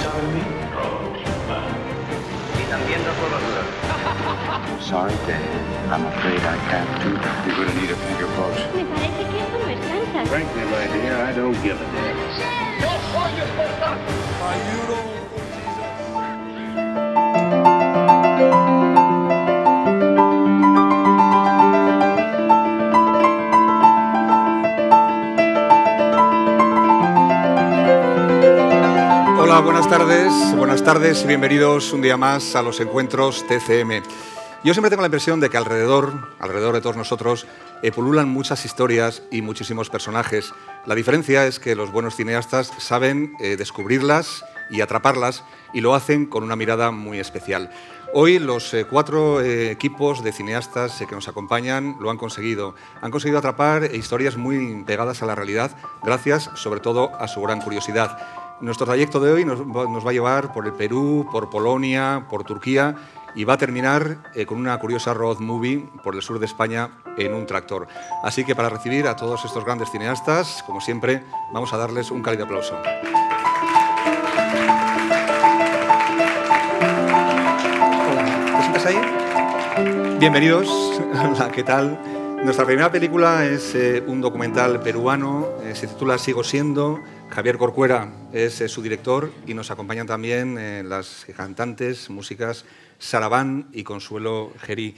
Y también no puedo ayudar. Sorry, Dave. I'm afraid I can't do that. You're gonna need a bigger boat. Me parece que esto no es Kansas. Frankly, my dear, I don't give a damn. ¡Yo soy Espartaco! Hola, buenas tardes y bienvenidos un día más a los encuentros TCM. Yo siempre tengo la impresión de que alrededor de todos nosotros, pululan muchas historias y muchísimos personajes. La diferencia es que los buenos cineastas saben descubrirlas y atraparlas, y lo hacen con una mirada muy especial. Hoy los cuatro equipos de cineastas que nos acompañan lo han conseguido. Han conseguido atrapar historias muy pegadas a la realidad, gracias sobre todo a su gran curiosidad. Nuestro trayecto de hoy nos va a llevar por el Perú, por Polonia, por Turquía, y va a terminar con una curiosa road movie por el sur de España en un tractor. Así que para recibir a todos estos grandes cineastas, como siempre, vamos a darles un cálido aplauso. Hola, ¿te sientas ahí? Bienvenidos. Hola, ¿qué tal? Nuestra primera película es un documental peruano, se titula Sigo siendo. Javier Corcuera es su director y nos acompañan también las cantantes, músicas Sarabán y Consuelo Gerí.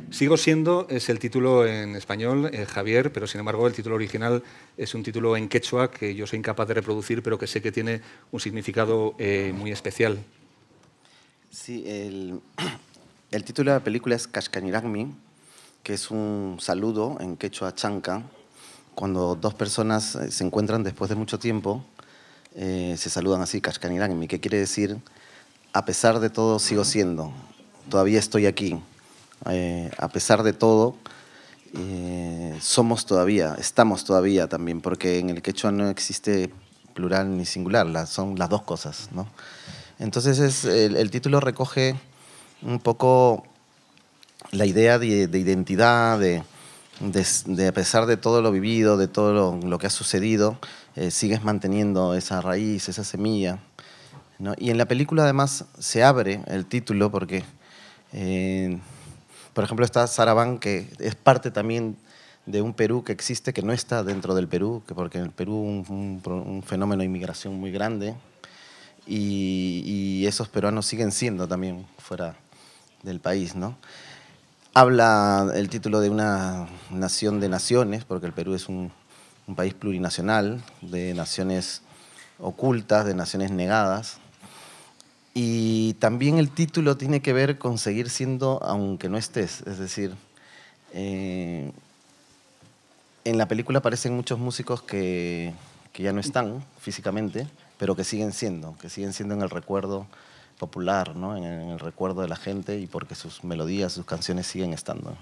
Sigo siendo es el título en español, Javier, pero sin embargo el título original es un título en quechua que yo soy incapaz de reproducir, pero que sé que tiene un significado muy especial. Sí, el título de la película es Kashkaniragmi, que es un saludo en quechua chanca. Cuando dos personas se encuentran después de mucho tiempo, se saludan así, Kashkaniragmi, que quiere decir, a pesar de todo sigo siendo, todavía estoy aquí. A pesar de todo, somos todavía, estamos todavía también, porque en el quechua no existe plural ni singular, son las dos cosas, ¿no? Entonces el título recoge un poco la idea de identidad, de a pesar de todo lo vivido, de todo lo que ha sucedido, sigues manteniendo esa raíz, esa semilla, ¿no? Y en la película además se abre el título porque, por ejemplo, está Sarabán, que es parte también de un Perú que existe, que no está dentro del Perú, porque en el Perú un fenómeno de inmigración muy grande, y esos peruanos siguen siendo también fuera del país, ¿no? Habla el título de una nación de naciones, porque el Perú es un país plurinacional, de naciones ocultas, de naciones negadas. Y también el título tiene que ver con seguir siendo aunque no estés. Es decir, en la película aparecen muchos músicos que ya no están físicamente, pero que siguen siendo en el recuerdo popular, ¿no? En el recuerdo de la gente, y porque sus melodías, sus canciones siguen estando.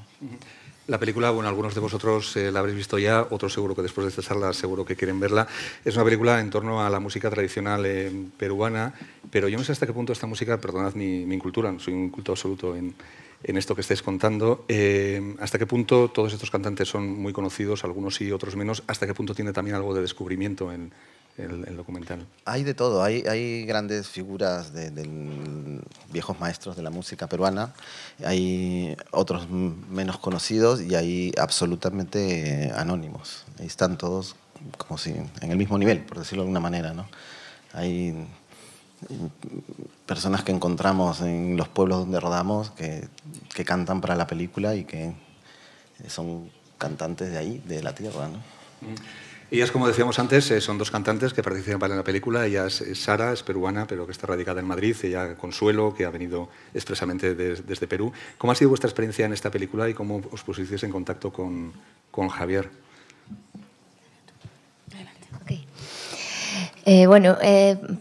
La película, bueno, algunos de vosotros la habréis visto ya, otros seguro que después de esta charla seguro que quieren verla. Es una película en torno a la música tradicional peruana, pero yo no sé hasta qué punto esta música, perdonad mi incultura, no soy un culto absoluto en esto que estáis contando, hasta qué punto todos estos cantantes son muy conocidos, algunos sí, otros menos, hasta qué punto tiene también algo de descubrimiento en el documental. Hay de todo, hay grandes figuras de viejos maestros de la música peruana, hay otros menos conocidos y hay absolutamente anónimos. Ahí están todos como si en el mismo nivel, por decirlo de alguna manera, ¿no? Hay personas que encontramos en los pueblos donde rodamos que cantan para la película y que son cantantes de ahí, de la tierra, ¿no? Ellas, como decíamos antes, son dos cantantes que participan en la película. Ella es Sara, es peruana, pero que está radicada en Madrid. Ella, Consuelo, que ha venido expresamente desde Perú. ¿Cómo ha sido vuestra experiencia en esta película y cómo os pusisteis en contacto con Javier? Okay. Bueno,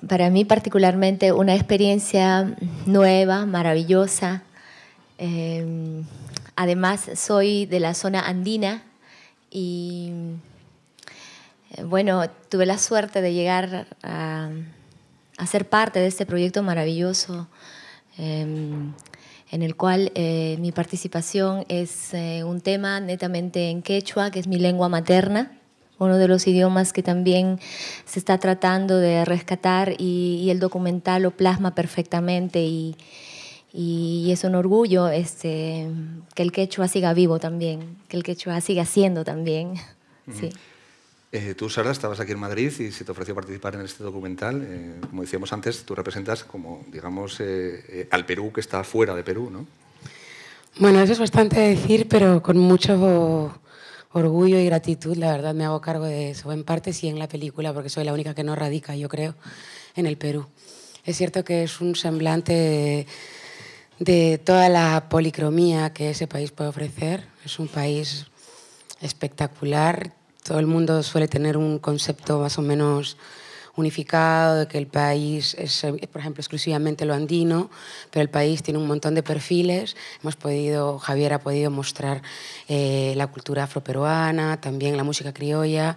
para mí particularmente una experiencia nueva, maravillosa. Además, soy de la zona andina y bueno, tuve la suerte de llegar a ser parte de este proyecto maravilloso en el cual mi participación es un tema netamente en quechua, que es mi lengua materna. uno de los idiomas que también se está tratando de rescatar y el documental lo plasma perfectamente y es un orgullo que el quechua siga vivo también, que el quechua siga siendo también. Sí. Tú, Sara, estabas aquí en Madrid y se te ofreció participar en este documental. Como decíamos antes, tú representas como, digamos, al Perú que está fuera de Perú, ¿no? Bueno, eso es bastante decir, pero con mucho orgullo y gratitud, la verdad, me hago cargo de eso. En parte sí en la película, porque soy la única que no radica, yo creo, en el Perú. Es cierto que es un semblante de toda la policromía que ese país puede ofrecer. Es un país espectacular. Todo el mundo suele tener un concepto más o menos unificado de que el país es, por ejemplo, exclusivamente lo andino, pero el país tiene un montón de perfiles. Javier ha podido mostrar la cultura afroperuana, también la música criolla,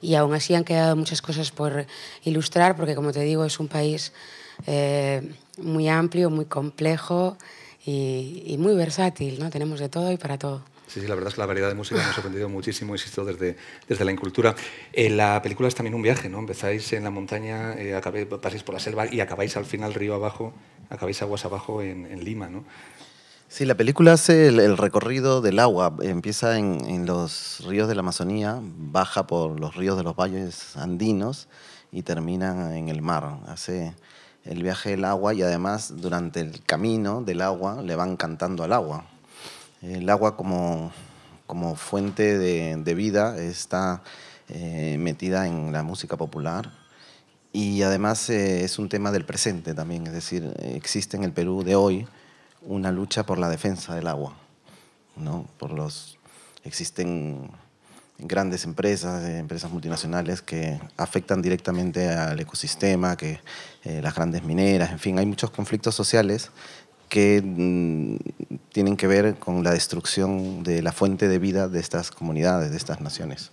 y aún así han quedado muchas cosas por ilustrar, porque, como te digo, es un país muy amplio, muy complejo y muy versátil, ¿no? Tenemos de todo y para todo. Sí, la verdad es que la variedad de música me ha sorprendido muchísimo, insisto, desde la incultura. La película es también un viaje, ¿no? Empezáis en la montaña, pasáis por la selva y acabáis al final río abajo, acabáis aguas abajo en Lima, ¿no? Sí, la película hace el recorrido del agua. Empieza en los ríos de la Amazonía, baja por los ríos de los valles andinos y termina en el mar. Hace el viaje del agua y además durante el camino del agua le van cantando al agua. El agua como fuente de vida está metida en la música popular y además es un tema del presente también, es decir, existe en el Perú de hoy una lucha por la defensa del agua, ¿no? Existen grandes empresas multinacionales que afectan directamente al ecosistema, las grandes mineras, en fin, hay muchos conflictos sociales que tienen que ver con la destrucción de la fuente de vida de estas comunidades, de estas naciones.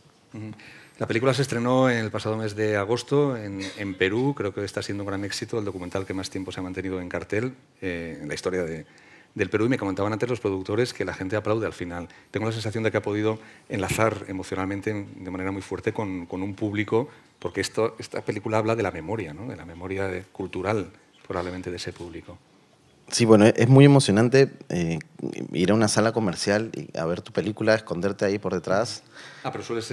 La película se estrenó en el pasado mes de agosto en Perú. Creo que está siendo un gran éxito, el documental que más tiempo se ha mantenido en cartel en la historia del Perú. Y me comentaban antes los productores que la gente aplaude al final. Tengo la sensación de que ha podido enlazar emocionalmente de manera muy fuerte con un público, porque esta película habla de la memoria, ¿no? De la memoria cultural, probablemente, de ese público. Sí, bueno, es muy emocionante ir a una sala comercial y a ver tu película, esconderte ahí por detrás. Ah, pero sueles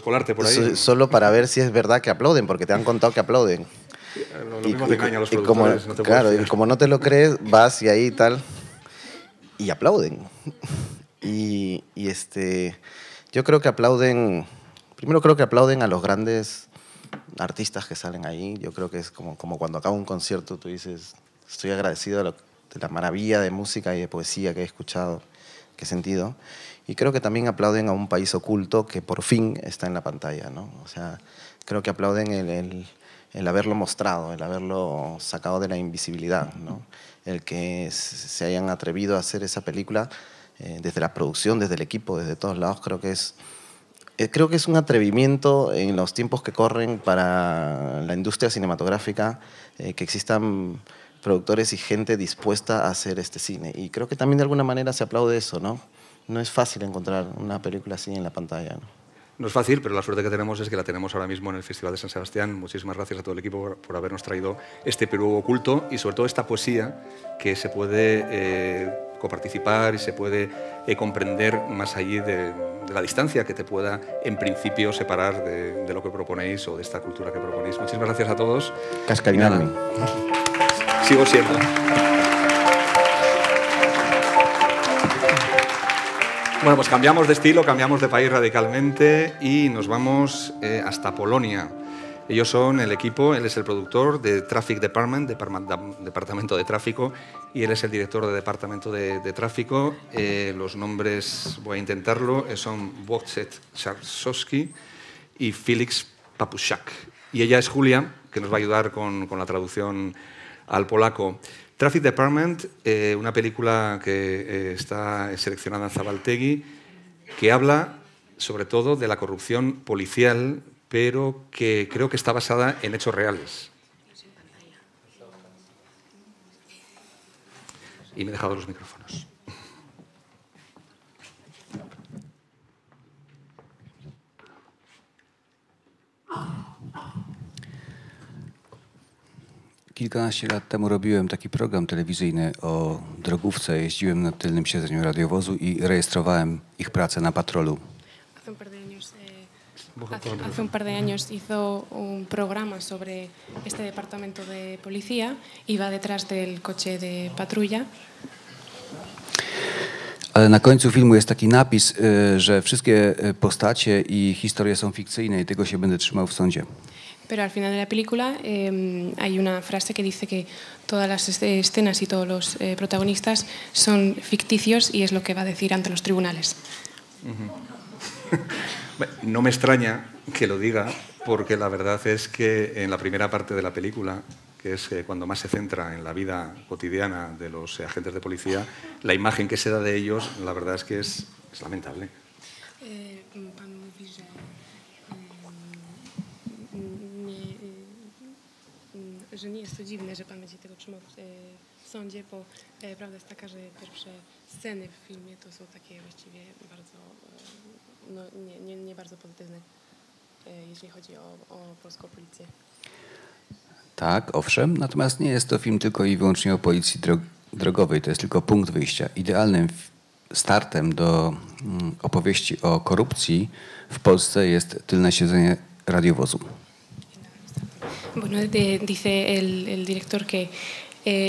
colarte por ahí. Solo para ver si es verdad que aplauden, porque te han contado que aplauden. Lo mismo te engañan los productores. Claro, y como no te lo crees, vas y ahí tal, y aplauden. Yo creo que aplauden, primero creo que aplauden a los grandes artistas que salen ahí. Yo creo que es como cuando acaba un concierto, tú dices, estoy agradecido de la maravilla de música y de poesía que he escuchado, que he sentido. Y creo que también aplauden a un país oculto que por fin está en la pantalla, ¿no? O sea, creo que aplauden el haberlo mostrado, el haberlo sacado de la invisibilidad, ¿no? El que se hayan atrevido a hacer esa película desde la producción, desde el equipo, desde todos lados. Creo que es un atrevimiento en los tiempos que corren para la industria cinematográfica, que existan productores y gente dispuesta a hacer este cine. Y creo que también de alguna manera se aplaude eso, ¿no? No es fácil encontrar una película así en la pantalla, ¿no? No es fácil, pero la suerte que tenemos es que la tenemos ahora mismo en el Festival de San Sebastián. Muchísimas gracias a todo el equipo por habernos traído este Perú oculto y sobre todo esta poesía que se puede coparticipar y se puede comprender más allí de la distancia que te pueda en principio separar de lo que proponéis o de esta cultura que proponéis. Muchísimas gracias a todos. Cascarinarme. Sigo siendo. Bueno, pues cambiamos de estilo, cambiamos de país radicalmente y nos vamos hasta Polonia. Ellos son el equipo, él es el productor de Traffic Department, Departamento de Tráfico, y él es el director de Departamento de Tráfico. Los nombres, voy a intentarlo, son Wojciech Szarzowski y Felix Papuszak. Y ella es Julia, que nos va a ayudar con la traducción al polaco. Traffic Department, una película que está seleccionada en Zabaltegui, que habla sobre todo de la corrupción policial, pero que creo que está basada en hechos reales. Y me he dejado los micrófonos. Kilkanaście lat temu robiłem taki program telewizyjny o drogówce. Jeździłem na tylnym siedzeniu radiowozu i rejestrowałem ich pracę na patrolu. Hace un par de años hizo un programa sobre este departamento de policía, iba detrás del coche de patrulla. Ale na końcu filmu jest taki napis, że wszystkie postacie i historie są fikcyjne i tego się będę trzymał w sądzie. Pero al final de la película hay una frase que dice que todas las escenas y todos los protagonistas son ficticios y es lo que va a decir ante los tribunales. No me extraña que lo diga, porque la verdad es que en la primera parte de la película, que es cuando más se centra en la vida cotidiana de los agentes de policía, la imagen que se da de ellos, la verdad es que es lamentable. Pan mówi, że nie jest to dziwne, że pan będzie tego trzymał w sądzie, bo prawda jest taka, że pierwsze sceny w filmie to są takie właściwie bardzo, nie bardzo pozytywne, jeśli chodzi o polską policję. Tak, owszem, natomiast nie jest to film tylko i wyłącznie o policji drogowej, to jest tylko punkt wyjścia. Idealnym startem do opowieści o korupcji w Polsce jest tylne siedzenie radiowozu. Bueno, dice el director que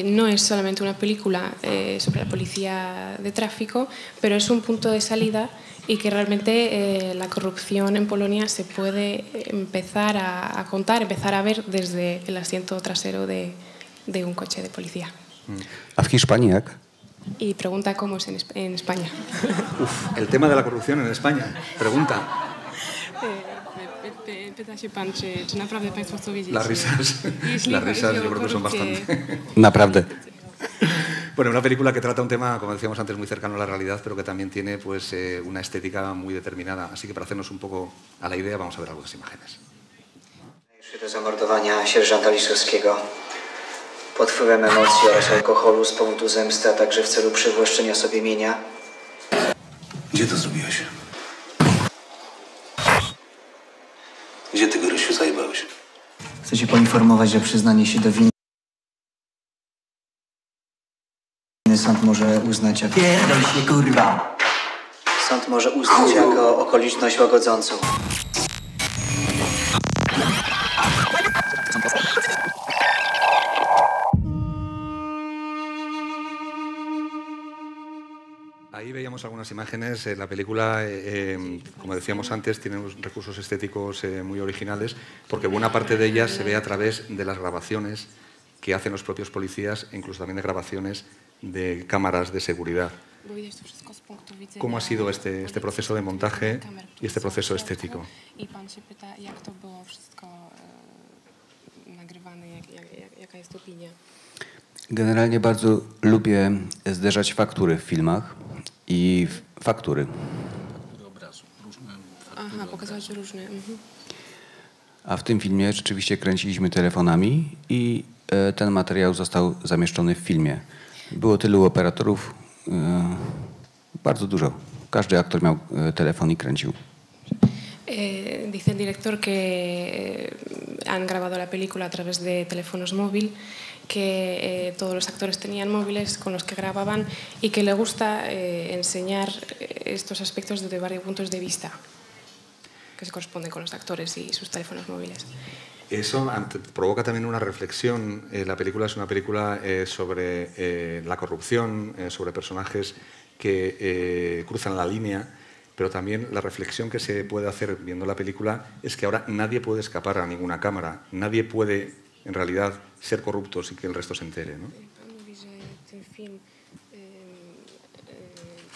no es solamente una película sobre la policía de tráfico, pero es un punto de salida y que realmente la corrupción en Polonia se puede empezar a contar, empezar a ver desde el asiento trasero de un coche de policía. A w Hiszpanii jak? Y pregunta cómo es en España. Uf, el tema de la corrupción en España. Pregunta. Pyta się pan, czy naprawdę państwo chcą wiedzieć? Las risas yo creo que son bastante. Naprawdę. Bueno, una película que trata un tema, como decíamos antes, muy cercano a la realidad, pero que también tiene pues, una estética muy determinada. Así que para hacernos un poco a la idea, vamos a ver algunas imágenes. Do zamordowania sierżanta Liszewskiego pod wpływem emocji oraz alkoholu z powodu zemsty, a także w celu przywłaszczenia sobie mienia. Gdzie to zrobiłeś? Gdzie ty, Gorysiu, zajebałeś? Chcę cię poinformować, że przyznanie się do winy sąd może uznać jako... Pierdol się, kurwa! Sąd może uznać jako okoliczność łagodzącą. Ahí veíamos algunas imágenes. La película, como decíamos antes, tiene unos recursos estéticos muy originales, porque buena parte de ellas se ve a través de las grabaciones que hacen los propios policías, e incluso también de grabaciones de cámaras de seguridad. ¿Cómo ha sido este proceso de montaje y este proceso estético? I pan się pyta, jak to było wszystko nagrywane, jaka jest opinia? Generalnie bardzo lubię zderzać faktury w filmach i faktury. Aha, pokazywać różne. A w tym filmie rzeczywiście kręciliśmy telefonami i ten materiał został zamieszczony w filmie. Było tylu operatorów, bardzo dużo. Każdy aktor miał telefon i kręcił. Dice el director que han grabado la película a través de teléfonos móvil, que todos los actores tenían móviles con los que grababan y que le gusta enseñar estos aspectos desde varios puntos de vista que se corresponden con los actores y sus teléfonos móviles. Eso provoca también una reflexión. La película es una película sobre la corrupción, sobre personajes que cruzan la línea, pero también la reflexión que se puede hacer viendo la película es que ahora nadie puede escapar a ninguna cámara, nadie puede en realidad ser corrupto sin que el resto se entere, ¿no?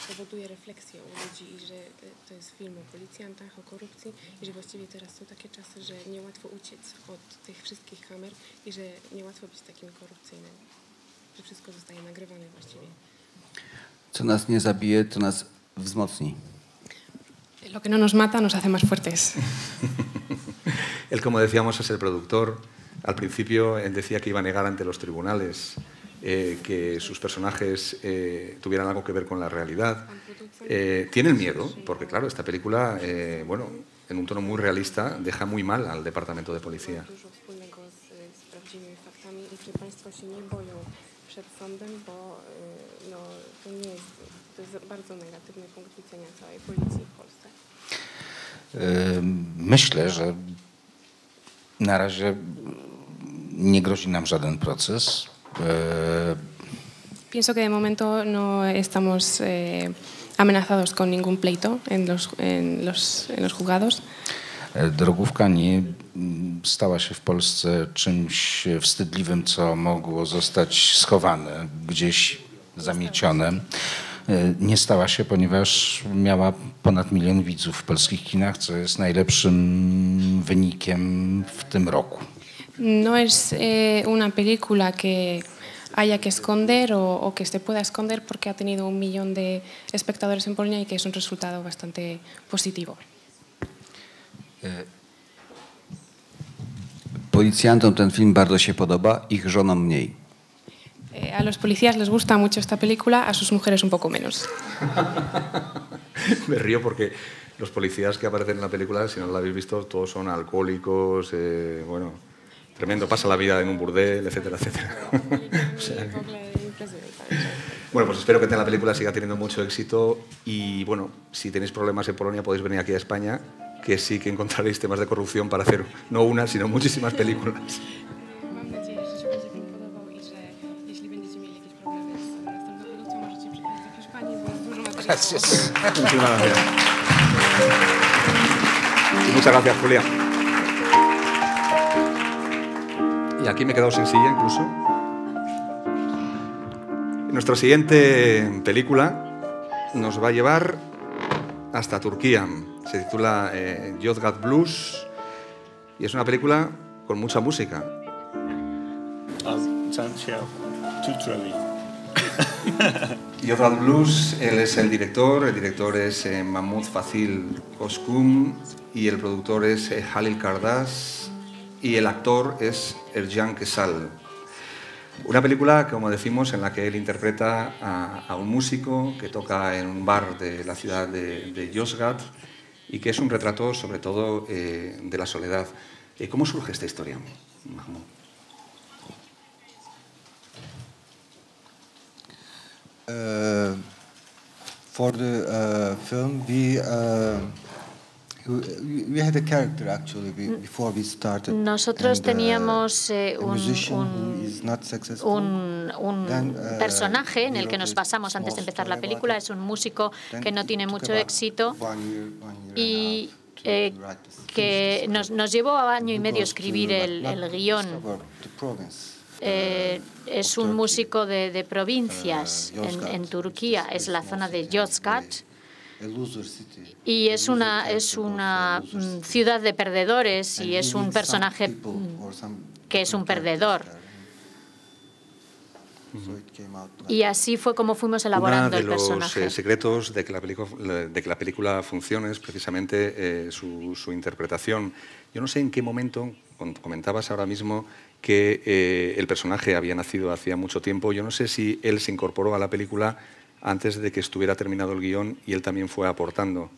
Powoduje refleksję u ludzi i że to jest film o policjantach, o korupcji i że właściwie teraz są takie czasy, że niełatwo uciec od tych wszystkich kamer i że niełatwo być takim korupcyjnym, że wszystko zostaje nagrywane właściwie. Co nas nie zabije, to nas wzmocni. Lo que no nos mata nos hace más fuertes. Él, como decíamos, es el productor. Al principio él decía que iba a negar ante los tribunales que sus personajes tuvieran algo que ver con la realidad. Tienen miedo, porque claro, esta película, bueno, en un tono muy realista, deja muy mal al departamento de policía. czy państwo się nie boją przed sądem, bo no, to jest bardzo negatywny punkt widzenia całej policji w Polsce. Myślę, że na razie nie grozi nam żaden proces. Pienso que de momento no estamos amenazados con ningún pleito en los juzgados. Drogówka nie stała się w Polsce czymś wstydliwym, co mogło zostać schowane, gdzieś zamiecione. Nie stała się, ponieważ miała ponad 1 milion widzów w polskich kinach, co jest najlepszym wynikiem w tym roku. No es una película que haya que esconder o que se pueda esconder porque ha tenido 1 millón de espectadores en Polonia y que es un resultado bastante positivo. Policjantom ten film bardzo się podoba, ich żonom mniej. A los policías les gusta mucho esta película, a sus mujeres un poco menos. Me río porque los policías que aparecen en la película, si no la habéis visto, todos son alcohólicos, bueno, tremendo, pasa la vida en un burdel, etcétera, etcétera. O sea, bueno, pues espero que la película siga teniendo mucho éxito y, bueno, si tenéis problemas en Polonia podéis venir aquí a España, que sí que encontraréis temas de corrupción para hacer no una, sino muchísimas películas. Gracias. Muchísimas gracias. Y muchas gracias, Julia. Y aquí me he quedado sin silla incluso. Nuestra siguiente película nos va a llevar hasta Turquía. Se titula Yozgat Blues y es una película con mucha música. Yozgat Blues, él es el director es Mahmoud Fazil Özkum y el productor es Halil Kardas y el actor es Ercan Kesal. Una película, como decimos, en la que él interpreta a un músico que toca en un bar de la ciudad de Yozgat y que es un retrato sobre todo de la soledad. ¿Cómo surge esta historia, Mahmoud? For the film, we had a character actually before we started. Nosotros teníamos un personaje en el que nos basamos antes de empezar la película. Es un músico que no tiene mucho éxito y que nos llevó a 1 año y medio escribir el guión. Es un músico de provincias en Turquía, es la zona de Yozgat y es una ciudad de perdedores y es un personaje que es un perdedor. Y así fue como fuimos elaborando el personaje. Uno de los secretos de que la película funcione es precisamente su interpretación. Yo no sé en qué momento, cuando comentabas ahora mismo que el personaje había nacido hacía mucho tiempo, yo no sé si él se incorporó a la película antes de que estuviera terminado el guión y él también fue aportando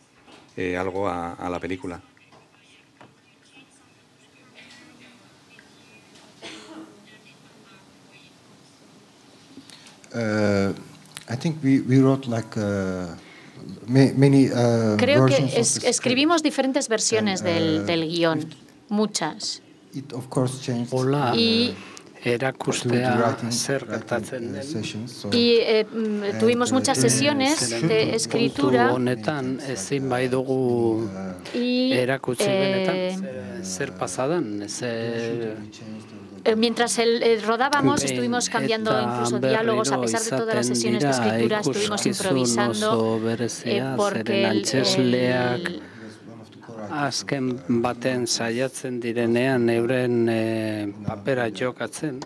algo a la película. I think we wrote like many Creo que escribimos diferentes versiones del guión, muchas. Y tuvimos muchas sesiones de escritura y mientras rodábamos estuvimos cambiando incluso diálogos a pesar de todas las sesiones de escritura, estuvimos improvisando porque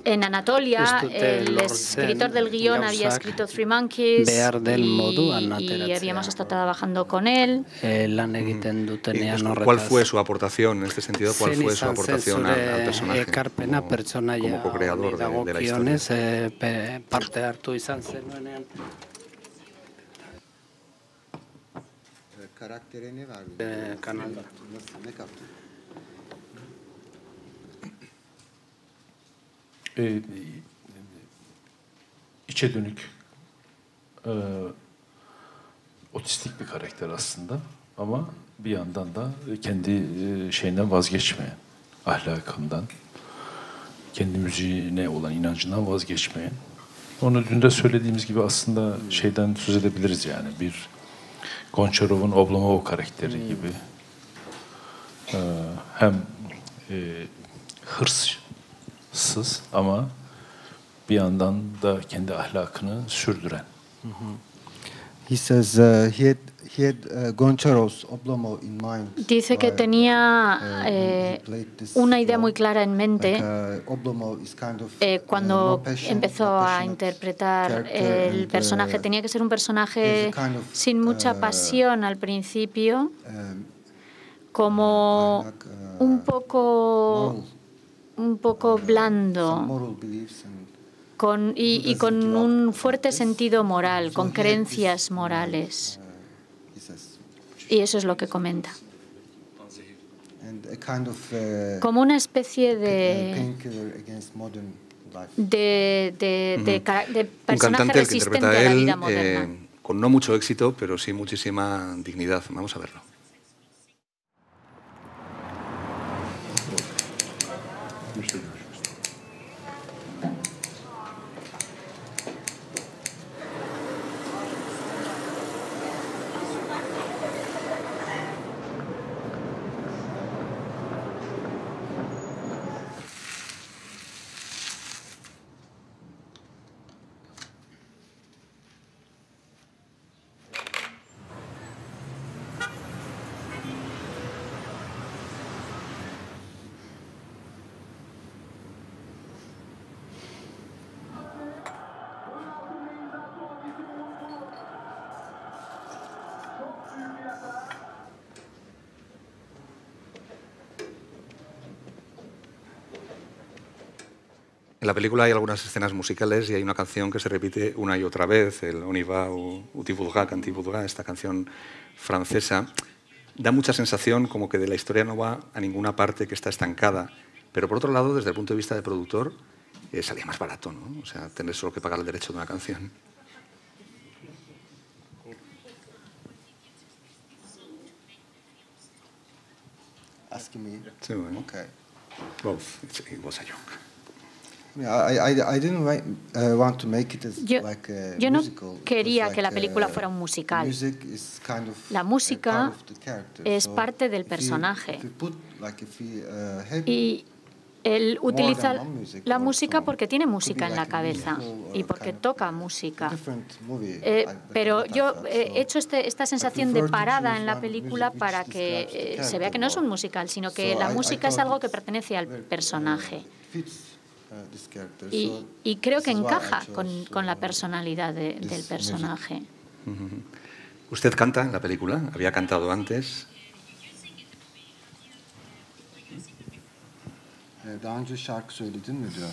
en Anatolia el escritor del guión había escrito Three Monkeys y habíamos estado trabajando con él. ¿Cuál fue su aportación en este sentido? ¿Cuál fue su aportación al personaje como co-creador de la historia? içe dönük, otistik bir karakter aslında ama bir yandan da kendi şeyinden vazgeçmeyen, ahlakından, kendi müziğine olan inancından vazgeçmeyen. Onu dün de söylediğimiz gibi aslında şeyden söz edebiliriz yani bir Gonçarov'un Oblomov karakteri gibi hem hırssız ama bir yandan da kendi ahlakını sürdüren. He says he had Goncharov's Oblomov in mind. Dice que tenía una idea muy clara en mente cuando empezó a interpretar el personaje. Tenía que ser un personaje sin mucha pasión al principio, como un poco blando, y con un fuerte sentido moral, con creencias morales. Y eso es lo que comenta. Como una especie de personaje resistente a la vida moderna. Con no mucho éxito, pero sí muchísima dignidad. Vamos a verlo. En la película hay algunas escenas musicales y hay una canción que se repite una y otra vez, el On y va ou Tu voudras quand tu voudras, esta canción francesa. Da mucha sensación como que de la historia no va a ninguna parte, que está estancada. Pero por otro lado, desde el punto de vista de productor, salía más barato, ¿no? O sea, tener solo que pagar el derecho de una canción. Asking me? Sí, bueno. Okay. Both. It was a joke. I didn't want to make it as like a yo no musical. quería que la película fuera un musical. La música es parte del personaje. Y él utiliza la música porque tiene música en la cabeza y porque toca música. Pero yo he hecho esta sensación de parada en la película para que se vea que no es un musical, sino que la música es algo que pertenece al personaje. Y creo que encaja con la personalidad del personaje. ¿Usted canta en la película? ¿Había cantado antes? Daha önce şarkı söyledin mi diyor.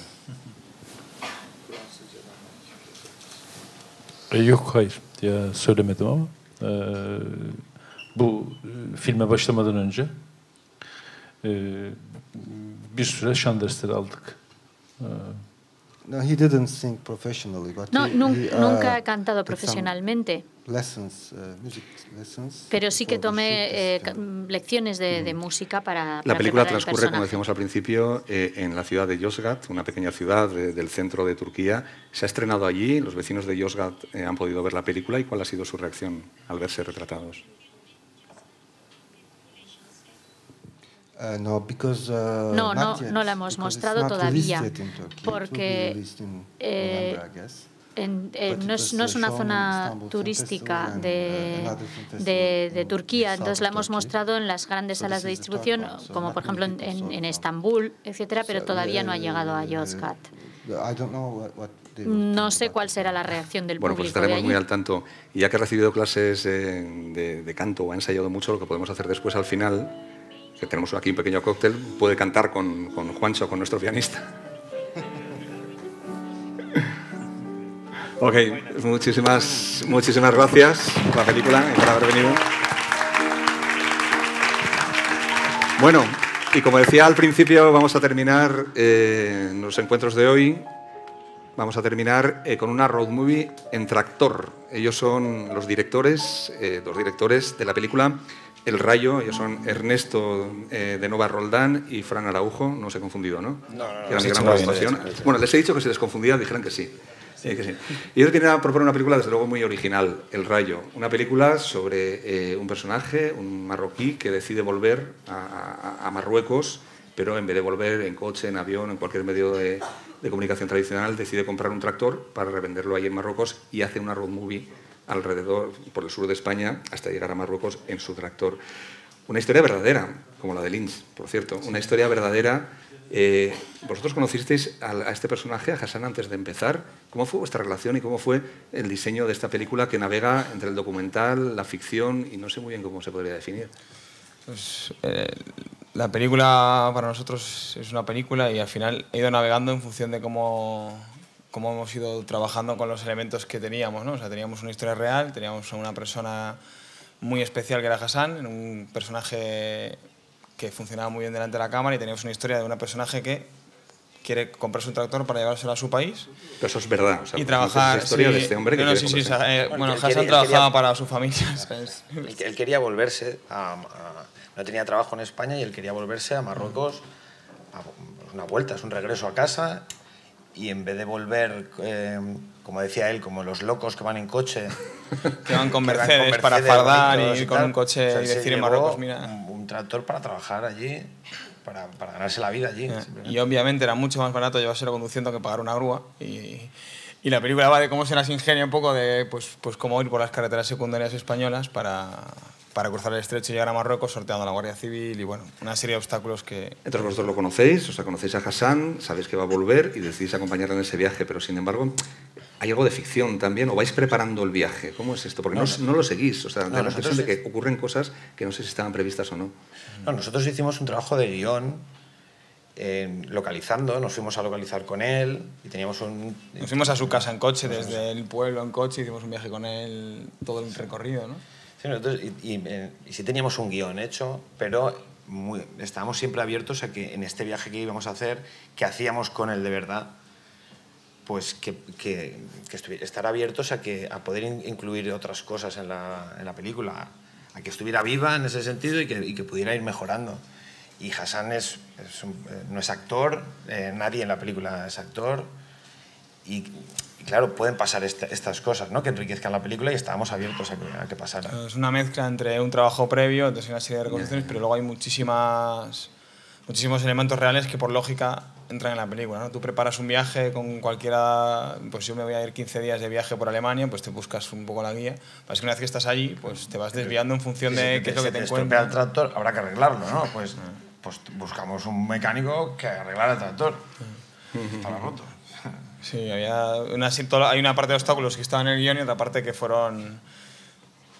Yok, hayır. Ya söylemedim ama bu filme başlamadan önce bir süre şan dersleri aldık. No, he didn't sing professionally, but nunca he cantado profesionalmente. Music lessons. Pero sí que tomé lecciones de música para La película preparar el transcurre, como personaje. decíamos al principio, en la ciudad de Yozgat, una pequeña ciudad del centro de Turquía. Se ha estrenado allí, los vecinos de Yozgat han podido ver la película. ¿Y cuál ha sido su reacción al verse retratados? No, because, No la hemos mostrado todavía, porque no es una zona turística de Turquía, entonces la hemos mostrado en las grandes salas de distribución, como por ejemplo en Estambul, etcétera, pero todavía no ha llegado a Yozgat. No sé cuál será la reacción del Bueno, público. pues estaremos de allí. muy al tanto. Y ya que ha recibido clases de canto o ha ensayado mucho, lo que podemos hacer después al final, que tenemos aquí un pequeño cóctel, puede cantar con Juancho, con nuestro pianista. Ok, muchísimas gracias por la película y por haber venido. Bueno, Y como decía al principio, vamos a terminar los encuentros de hoy. Vamos a terminar con una road movie en tractor. Ellos son los directores, dos directores de la película El Rayo. Ellos son Ernesto de Nova Roldán y Fran Araujo. No os he confundido, ¿no? No. Que eran gran participación. Bueno, les he dicho que si les confundía dijeran que sí. Que sí. Y ellos vienen a proponer una película, desde luego, muy original, El Rayo. Una película sobre un personaje, un marroquí, que decide volver a Marruecos, pero en vez de volver en coche, en avión, en cualquier medio de comunicación tradicional, decide comprar un tractor para revenderlo ahí en Marruecos y hace una road movie alrededor, por el sur de España, hasta llegar a Marruecos en su tractor. Una historia verdadera, como la de Lynch, por cierto. Una historia verdadera. Vosotros conocisteis a este personaje, a Hassan, antes de empezar. ¿Cómo fue vuestra relación y cómo fue el diseño de esta película que navega entre el documental, la ficción y no sé muy bien cómo se podría definir? Pues, la película para nosotros es una película y al final he ido navegando en función de cómo hemos ido trabajando con los elementos que teníamos, ¿no? O sea, teníamos una historia real, teníamos a una persona muy especial que era Hassan, un personaje que funcionaba muy bien delante de la cámara, y teníamos una historia de un personaje que quiere comprarse un tractor para llevárselo a su país. Pero eso es verdad. O sea, y trabajar. Es historia de este hombre que bueno, Hassan trabajaba para su familia. Él quería volverse no tenía trabajo en España y él quería volverse a Marruecos. Una vuelta, es un regreso a casa, y en vez de volver, como decía él, como los locos que van en coche, que van con Mercedes para fardar y ir con un coche, o sea, y decir en Marruecos, mira, un tractor para trabajar allí, para ganarse la vida allí. Y obviamente era mucho más barato llevárselo conduciendo que pagar una grúa, y la película va de cómo se las ingenia un poco de pues cómo ir por las carreteras secundarias españolas para cruzar el estrecho y llegar a Marruecos, sorteando a la Guardia Civil y bueno, una serie de obstáculos que... Entonces vosotros lo conocéis, o sea, conocéis a Hassan, sabéis que va a volver y decidís acompañarle en ese viaje, pero sin embargo hay algo de ficción también, o vais preparando el viaje. ¿Cómo es esto? Porque no lo seguís, o sea, da la impresión de que ocurren cosas que no sé si estaban previstas o no. No, nosotros hicimos un trabajo de guión, localizando, nos fuimos a localizar con él y teníamos Nos fuimos a su casa en coche, desde el pueblo en coche, hicimos un viaje con él, todo el recorrido, ¿no? Sí, nosotros, y sí teníamos un guión hecho, pero estábamos siempre abiertos a que en este viaje que íbamos a hacer, que hacíamos con él de verdad, pues que estar abiertos a poder incluir otras cosas en la película, a que estuviera viva en ese sentido y que pudiera ir mejorando. Y Hassan no es actor, nadie en la película es actor, y claro, pueden pasar estas cosas, ¿no?, que enriquezcan la película, y estábamos abiertos a que pasara. Es una mezcla entre un trabajo previo, entonces una serie de reconstrucciones, pero luego hay muchísimos elementos reales que por lógica entran en la película, ¿no? Tú preparas un viaje con cualquiera, pues yo me voy a ir 15 días de viaje por Alemania, pues te buscas un poco la guía. Pasa que una vez que estás allí, pues te vas desviando en función de qué es lo que te encuentras. Si el tractor, habrá que arreglarlo, ¿no? Pues buscamos un mecánico que arreglara el tractor. Estaba roto. Sí, hay una parte de obstáculos que estaban en el guión y otra parte que fueron...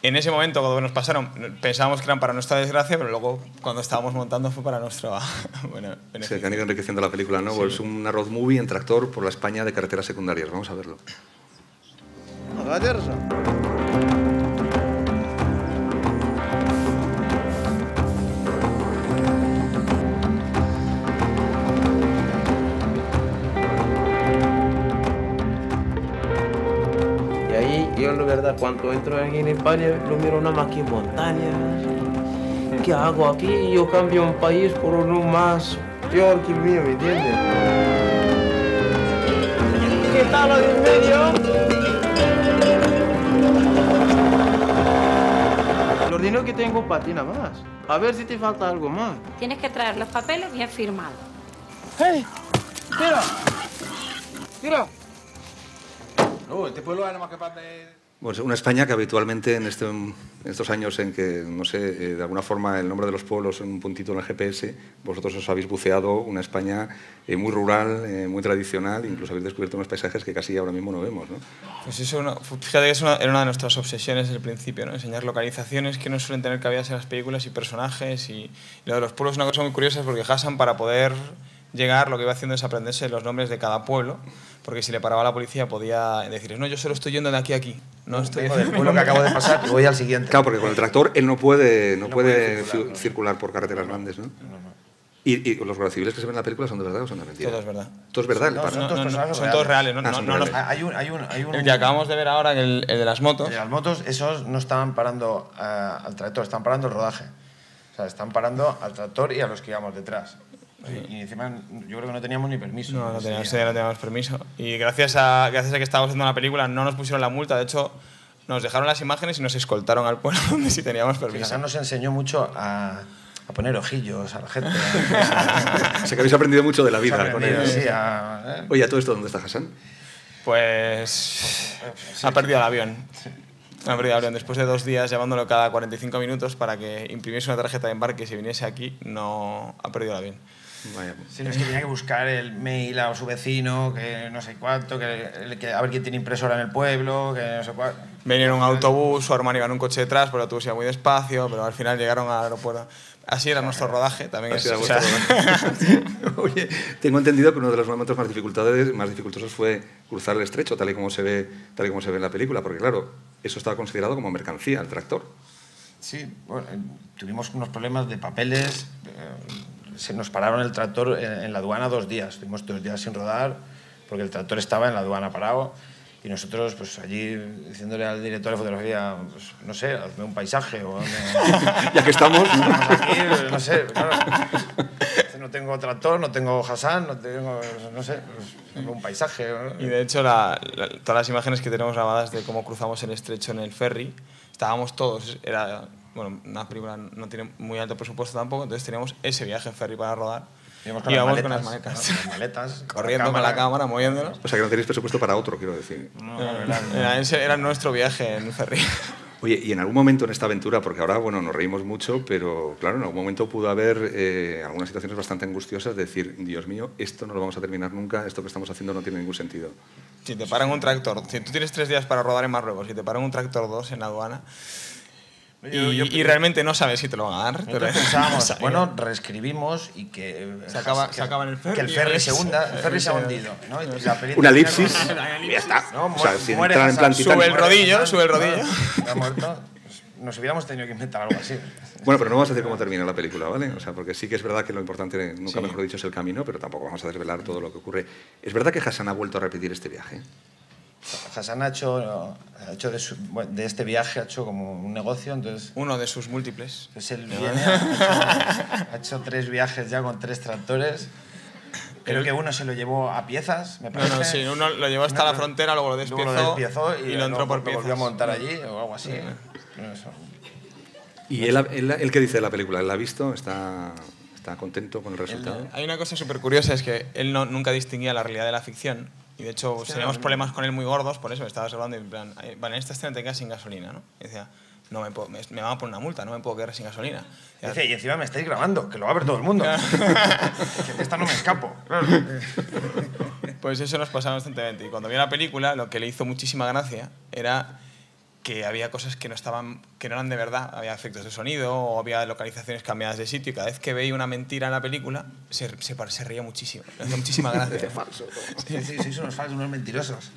En ese momento, cuando nos pasaron, pensábamos que eran para nuestra desgracia, pero luego, cuando estábamos montando, fue para nuestro beneficio. Sí, que han ido enriqueciendo la película, ¿no? Sí. Es una road movie en tractor por la España de carreteras secundarias. Vamos a verlo. Yo, la verdad, cuando entro aquí en España, lo miro nada más que montañas. ¿Qué hago aquí? Yo cambio un país por uno más peor que el mío, ¿me entiendes? ¿Qué tal lo del medio? Lo ordinario que tengo para ti nada más. A ver si te falta algo más. Tienes que traer los papeles bien firmados. ¡Hey! ¡Tira! ¡Tira! No, este pueblo era más capaz de... Pues una España que habitualmente en estos años en que, no sé, de alguna forma el nombre de los pueblos en un puntito en el GPS, vosotros os habéis buceado una España muy rural, muy tradicional, incluso habéis descubierto unos paisajes que casi ahora mismo no vemos, ¿no? Pues eso, fíjate que era una de nuestras obsesiones desde el principio, ¿no? Enseñar localizaciones que no suelen tener cabidas en las películas y personajes, y lo de los pueblos es una cosa muy curiosa porque Hassan, para poder llegar, lo que iba haciendo es aprenderse los nombres de cada pueblo, porque si le paraba la policía podía decir, no, yo solo estoy yendo de aquí a aquí. No estoy del pueblo que acabo de pasar y voy al siguiente. Claro, porque con el tractor él no puede circular por carreteras grandes, ¿no? ¿Y los guardias civiles que se ven en la película son de verdad o son de mentira? Todo es verdad. ¿Todo es verdad? Son todos reales. Hay un... El que acabamos de ver ahora, el de las motos. El de las motos, esos no estaban parando al tractor, están parando el rodaje. O sea, están parando al tractor y a los que íbamos detrás. Sí. Y encima yo creo que no teníamos ni permiso. No teníamos permiso. Y gracias a que estábamos haciendo la película no nos pusieron la multa. De hecho, nos dejaron las imágenes y nos escoltaron al pueblo donde sí teníamos permiso. Hassan nos enseñó mucho a poner ojillos a la gente. O sea que habéis aprendido mucho de la vida con él. Sí, Oye, ¿a todo esto dónde está Hassan? Pues ha perdido el avión. Ha perdido el avión. Después de 2 días llevándolo cada 45 minutos para que imprimiese una tarjeta de embarque y se viniese aquí, no ha perdido el avión. Vaya. Sí, no, es que tenía que buscar el mail a su vecino, que no sé cuánto, que a ver quién tiene impresora en el pueblo, que no sé cuánto. Venía en un autobús, su hermano iba en un coche detrás, pero el autobús iba muy despacio, pero al final llegaron al aeropuerto. Así era nuestro rodaje, también Así era vuestro rodaje. Oye, tengo entendido que uno de los momentos más dificultosos fue cruzar el estrecho, tal y como se ve en la película, porque claro, eso estaba considerado como mercancía, el tractor. Sí, bueno, tuvimos unos problemas de papeles. Se nos pararon el tractor en la aduana 2 días. Estuvimos 2 días sin rodar porque el tractor estaba en la aduana parado y nosotros pues allí diciéndole al director de fotografía, pues, no sé, hazme un paisaje o ya que estamos aquí, no sé, claro. No tengo tractor, no tengo Hassan, no sé, pues, un paisaje. Y de hecho todas las imágenes que tenemos grabadas de cómo cruzamos el estrecho en el ferry, estábamos todos, bueno, una película no tiene muy alto presupuesto tampoco, entonces teníamos ese viaje en ferry para rodar. Íbamos con las maletas. Corriendo con la cámara, moviéndonos. O sea que no tenéis presupuesto para otro, quiero decir. Ese era nuestro viaje en ferry. Oye, y en algún momento en esta aventura, porque ahora, bueno, nos reímos mucho, pero claro, en algún momento pudo haber algunas situaciones bastante angustiosas de decir, Dios mío, esto no lo vamos a terminar nunca, esto que estamos haciendo no tiene ningún sentido. Si te paran un tractor, si tú tienes 3 días para rodar en Marruecos, si te paran un tractor 2 en la aduana, y realmente no sabes si te lo van a dar. Pero pensábamos, bueno, reescribimos y que se acaba en el ferry. Que el ferry se hunda, el ferry se ha hundido, ¿no? Y una elipsis y ya está. ¿No? O sea, sin entrar en plan sube el rodillo. Ha muerto. Nos hubiéramos tenido que inventar algo así. Bueno, pero no vamos a decir cómo termina la película, ¿vale? O sea, porque sí que es verdad que lo importante, nunca mejor dicho, es el camino, pero tampoco vamos a desvelar todo lo que ocurre. ¿Es verdad que Hassan ha vuelto a repetir este viaje? Hassan ha hecho de este viaje ha hecho como un negocio, entonces... Uno de sus múltiples. Entonces él viene, ha hecho 3 viajes ya con 3 tractores. Creo que uno se lo llevó a piezas, me parece. No, sí, uno lo llevó hasta la frontera, luego lo despiezó y lo entró por piezas. Volvió a montar allí o algo así. ¿Y él qué dice de la película? ¿Él la ha visto? ¿Está contento con el resultado? Hay una cosa súper curiosa, es que él nunca distinguía la realidad de la ficción. Y de hecho teníamos problemas con él muy gordos, por eso me estabas hablando en plan, vale, en esta escena te quedas sin gasolina, ¿no? Y decía, no me van a poner una multa, no me puedo quedar sin gasolina. Y encima me estáis grabando, que lo va a ver todo el mundo. Que esta no me escapo. Claro. Pues eso nos pasaba constantemente. Y cuando vi la película, lo que le hizo muchísima gracia era que había cosas que no eran de verdad, había efectos de sonido o había localizaciones cambiadas de sitio, y cada vez que veía una mentira en la película se reía muchísimo, le hacía muchísima gracia. Es falso. Sí, son unos falsos, unos mentirosos.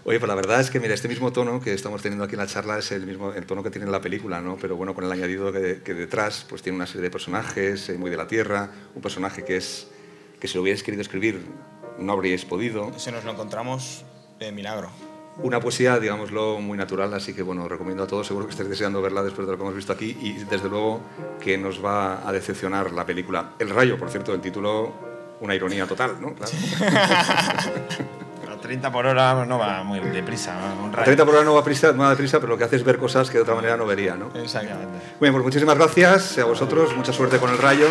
Oye, pues la verdad es que, mira, este mismo tono que estamos teniendo aquí en la charla es el tono que tiene en la película, ¿no? Pero bueno, con el añadido que detrás pues tiene una serie de personajes muy de la tierra, un personaje que si lo hubierais querido escribir no habríais podido. Eso nos lo encontramos de milagro. Una poesía, digámoslo, muy natural, así que bueno, recomiendo a todos, seguro que estáis deseando verla después de lo que hemos visto aquí, y desde luego que nos va a decepcionar la película. El Rayo, por cierto, el título, una ironía total, ¿no? Claro. A 30 por hora no va muy deprisa, ¿no? A 30 por hora no va deprisa, pero lo que hace es ver cosas que de otra manera no vería, ¿no? Exactamente. Bueno, pues muchísimas gracias a vosotros, mucha suerte con El Rayo,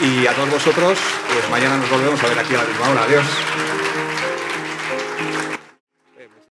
y a todos vosotros, pues mañana nos volvemos a ver aquí a la misma hora. Adiós.